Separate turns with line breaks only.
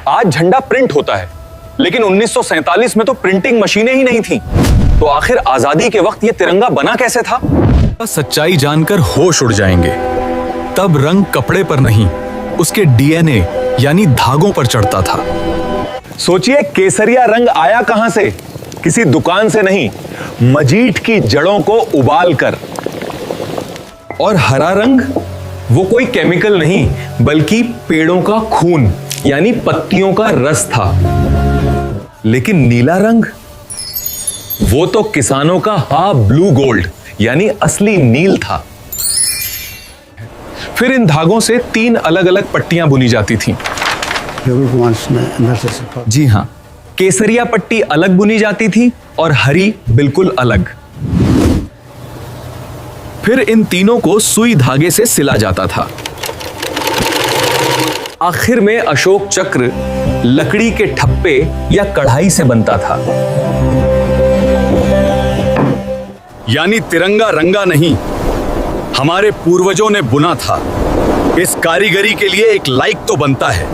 आज झंडा प्रिंट होता है, लेकिन 1947 में तो प्रिंटिंग मशीनें ही नहीं थी। तो आखिर आजादी के वक्त ये तिरंगा बना कैसे था?
सच्चाई जानकर होश उड़ जाएंगे। तब रंग कपड़े पर नहीं, उसके डीएनए यानी धागों पर चढ़ता था।
सोचिए, केसरिया रंग आया कहां से? किसी दुकान से नहीं, मजीठ की जड़ों को उबाल कर। और हरा रंग, वो कोई केमिकल नहीं, बल्कि पेड़ों का खून यानी पत्तियों का रस था। लेकिन नीला रंग, वो तो किसानों का ब्लू गोल्ड यानी असली नील था। फिर इन धागों से 3 अलग अलग पट्टियां बुनी जाती थीं। जी हां, केसरिया पट्टी अलग बुनी जाती थी और हरी बिल्कुल अलग। फिर इन तीनों को सुई धागे से सिला जाता था। आखिर में अशोक चक्र लकड़ी के ठप्पे या कढ़ाई से बनता था।
यानी तिरंगा रंगा नहीं, हमारे पूर्वजों ने बुना था। इस कारीगरी के लिए एक लाइक तो बनता है।